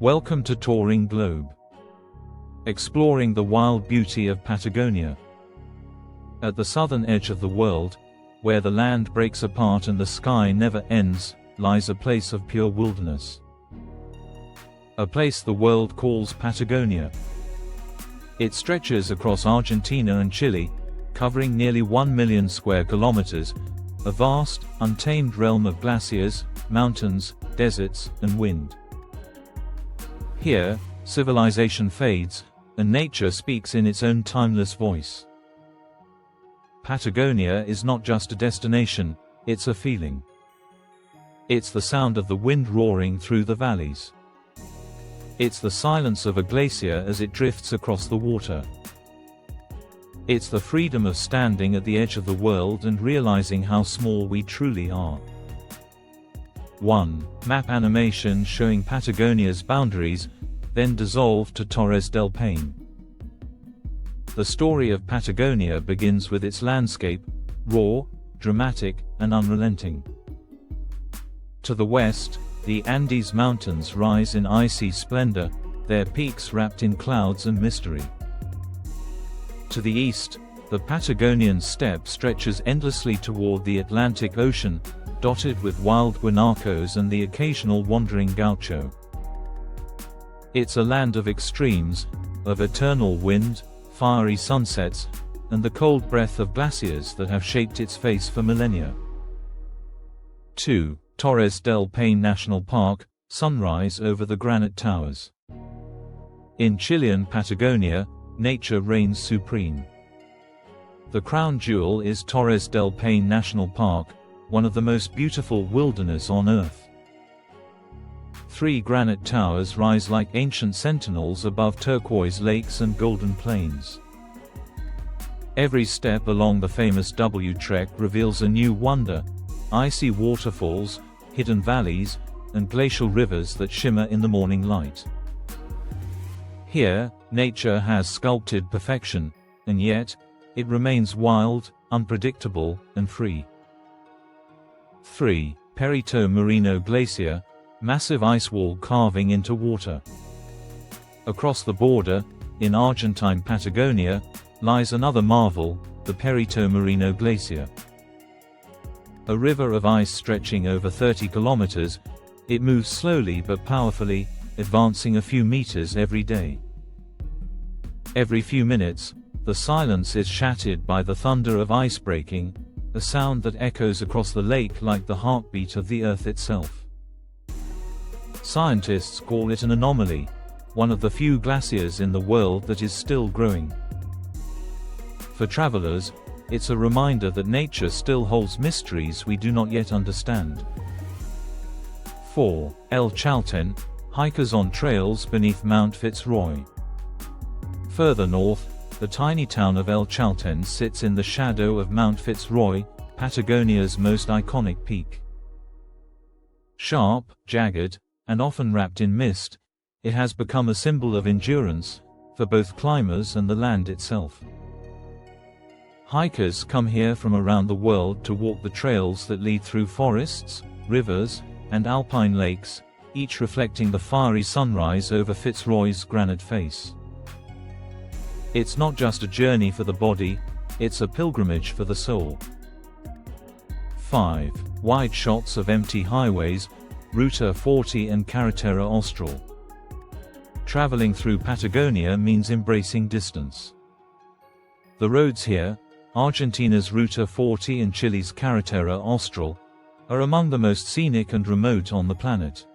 Welcome to Touring Globe. Exploring the wild beauty of Patagonia. At the southern edge of the world, where the land breaks apart and the sky never ends, lies a place of pure wilderness. A place the world calls Patagonia. It stretches across Argentina and Chile, covering nearly 1 million square kilometers, a vast, untamed realm of glaciers, mountains, deserts, and wind. Here, civilization fades, and nature speaks in its own timeless voice. Patagonia is not just a destination, it's a feeling. It's the sound of the wind roaring through the valleys. It's the silence of a glacier as it drifts across the water. It's the freedom of standing at the edge of the world and realizing how small we truly are. 1. Map animation showing Patagonia's boundaries, then dissolved to Torres del Paine. The story of Patagonia begins with its landscape, raw, dramatic, and unrelenting. To the west, the Andes Mountains rise in icy splendor, their peaks wrapped in clouds and mystery. To the east, the Patagonian steppe stretches endlessly toward the Atlantic Ocean, dotted with wild Guanacos and the occasional wandering Gaucho. It's a land of extremes, of eternal wind, fiery sunsets, and the cold breath of glaciers that have shaped its face for millennia. 2. Torres del Paine National Park, sunrise over the granite towers. In Chilean Patagonia, nature reigns supreme. The crown jewel is Torres del Paine National Park, one of the most beautiful wilderness on Earth. 3 granite towers rise like ancient sentinels above turquoise lakes and golden plains. Every step along the famous W Trek reveals a new wonder: icy waterfalls, hidden valleys, and glacial rivers that shimmer in the morning light. Here, nature has sculpted perfection, and yet, it remains wild, unpredictable, and free. 3. Perito Moreno Glacier, massive ice wall carving into water. Across the border, in Argentine Patagonia, lies another marvel, the Perito Moreno Glacier. A river of ice stretching over 30 kilometers, it moves slowly but powerfully, advancing a few meters every day. Every few minutes, the silence is shattered by the thunder of ice breaking, a sound that echoes across the lake like the heartbeat of the earth itself. Scientists call it an anomaly, one of the few glaciers in the world that is still growing. For travelers, it's a reminder that nature still holds mysteries we do not yet understand. 4. El Chaltén, hikers on trails beneath Mount Fitzroy. Further north, the tiny town of El Chaltén sits in the shadow of Mount Fitzroy, Patagonia's most iconic peak. Sharp, jagged, and often wrapped in mist, it has become a symbol of endurance, for both climbers and the land itself. Hikers come here from around the world to walk the trails that lead through forests, rivers, and alpine lakes, each reflecting the fiery sunrise over Fitzroy's granite face. It's not just a journey for the body, it's a pilgrimage for the soul. 5. Wide shots of empty highways, Ruta 40 and Carretera Austral. Traveling through Patagonia means embracing distance. The roads here, Argentina's Ruta 40 and Chile's Carretera Austral, are among the most scenic and remote on the planet.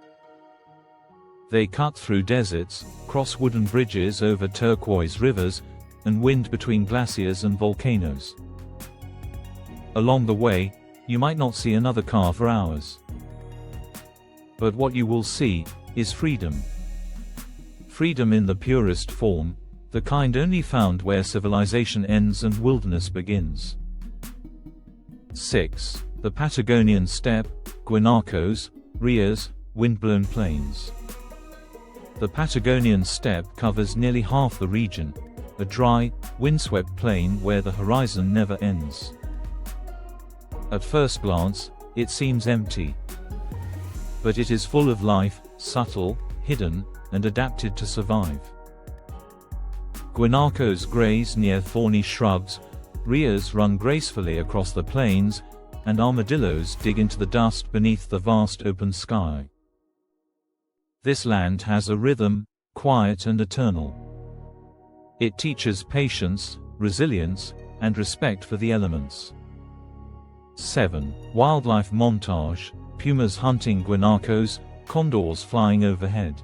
They cut through deserts, cross wooden bridges over turquoise rivers, and wind between glaciers and volcanoes. Along the way, you might not see another car for hours. But what you will see is freedom. Freedom in the purest form, the kind only found where civilization ends and wilderness begins. 6. The Patagonian steppe, Guanacos, Rias, windblown plains. The Patagonian steppe covers nearly half the region, a dry, windswept plain where the horizon never ends. At first glance, it seems empty. But it is full of life, subtle, hidden, and adapted to survive. Guanacos graze near thorny shrubs, rheas run gracefully across the plains, and armadillos dig into the dust beneath the vast open sky. This land has a rhythm, quiet and eternal. It teaches patience, resilience, and respect for the elements. 7. Wildlife montage: pumas hunting guanacos, condors flying overhead.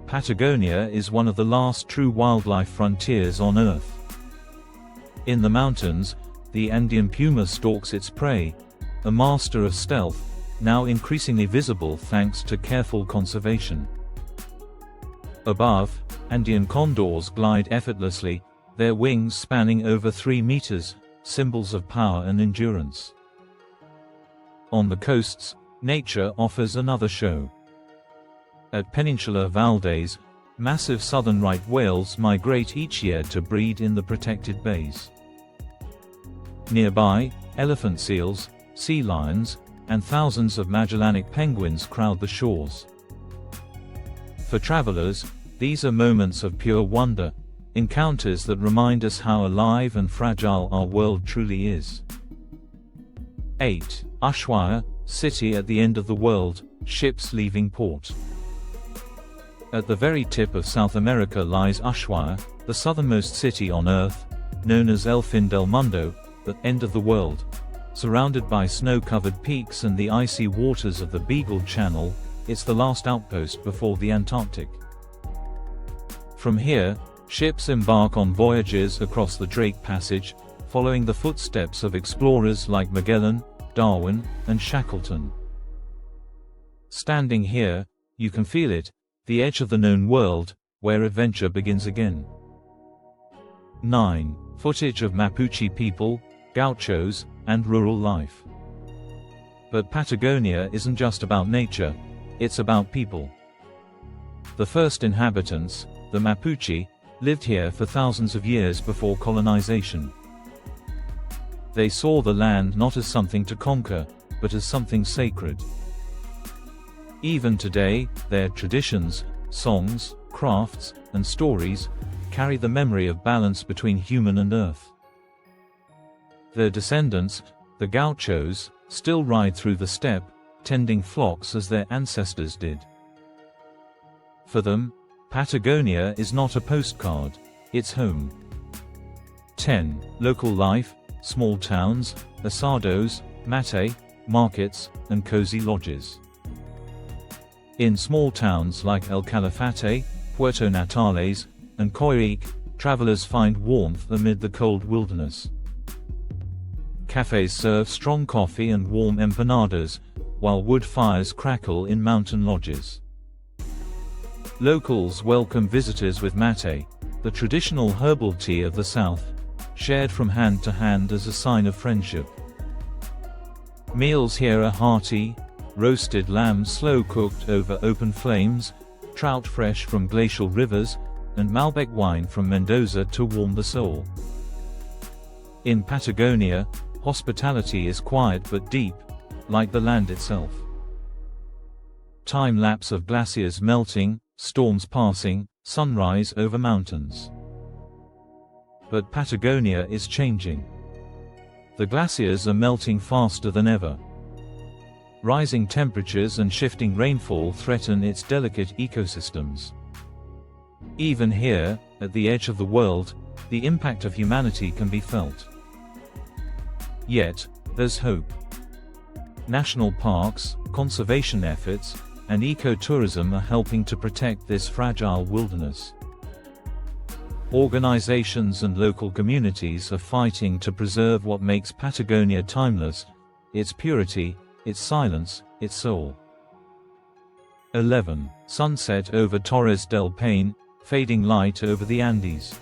Patagonia is one of the last true wildlife frontiers on Earth. In the mountains, the Andean puma stalks its prey, a master of stealth, now increasingly visible thanks to careful conservation. Above, Andean condors glide effortlessly, their wings spanning over 3 meters, symbols of power and endurance. On the coasts, nature offers another show. At Peninsula Valdez, massive southern right whales migrate each year to breed in the protected bays. Nearby, elephant seals, sea lions, and thousands of Magellanic penguins crowd the shores. For travelers, these are moments of pure wonder, encounters that remind us how alive and fragile our world truly is. 8. Ushuaia, city at the end of the world, ships leaving port. At the very tip of South America lies Ushuaia, the southernmost city on Earth, known as El Fin del Mundo, the end of the world. Surrounded by snow-covered peaks and the icy waters of the Beagle Channel, it's the last outpost before the Antarctic. From here, ships embark on voyages across the Drake Passage, following the footsteps of explorers like Magellan, Darwin, and Shackleton. Standing here, you can feel it, the edge of the known world, where adventure begins again. 9. Footage of Mapuche people, Gauchos, and rural life. But Patagonia isn't just about nature, it's about people. The first inhabitants, the Mapuche, lived here for thousands of years before colonization. They saw the land not as something to conquer, but as something sacred. Even today, their traditions, songs, crafts, and stories carry the memory of balance between human and earth. Their descendants, the Gauchos, still ride through the steppe, tending flocks as their ancestors did. For them, Patagonia is not a postcard, it's home. 10. Local life, small towns, asados, mate, markets, and cozy lodges. In small towns like El Calafate, Puerto Natales, and Coyhaique, travelers find warmth amid the cold wilderness. Cafes serve strong coffee and warm empanadas, while wood fires crackle in mountain lodges. Locals welcome visitors with mate, the traditional herbal tea of the south, shared from hand to hand as a sign of friendship. Meals here are hearty: roasted lamb slow-cooked over open flames, trout fresh from glacial rivers, and Malbec wine from Mendoza to warm the soul. In Patagonia, hospitality is quiet but deep, like the land itself. Time-lapse of glaciers melting, storms passing, sunrise over mountains. But Patagonia is changing. The glaciers are melting faster than ever. Rising temperatures and shifting rainfall threaten its delicate ecosystems. Even here, at the edge of the world, the impact of humanity can be felt. Yet, there's hope. National parks, conservation efforts, and ecotourism are helping to protect this fragile wilderness. Organizations and local communities are fighting to preserve what makes Patagonia timeless: its purity, its silence, its soul. 11. Sunset over Torres del Paine, fading light over the Andes.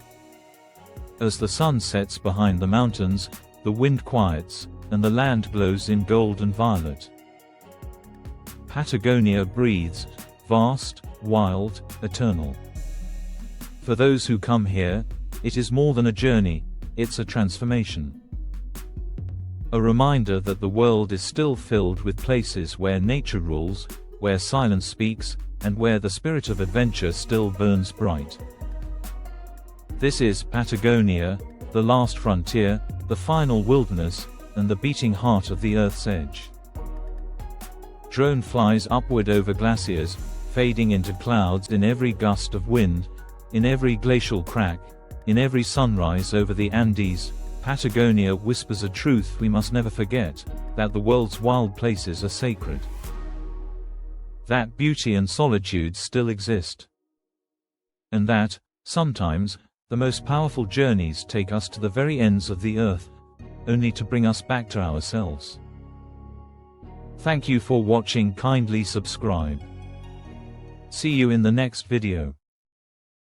As the sun sets behind the mountains, the wind quiets, and the land glows in gold and violet. Patagonia breathes, vast, wild, eternal. For those who come here, it is more than a journey, it's a transformation. A reminder that the world is still filled with places where nature rules, where silence speaks, and where the spirit of adventure still burns bright. This is Patagonia, the last frontier, the final wilderness, and the beating heart of the Earth's edge. Drone flies upward over glaciers, fading into clouds in every gust of wind, in every glacial crack, in every sunrise over the Andes. Patagonia whispers a truth we must never forget, that the world's wild places are sacred. That beauty and solitude still exist. And that, sometimes, the most powerful journeys take us to the very ends of the earth, only to bring us back to ourselves. Thank you for watching. Kindly subscribe. See you in the next video.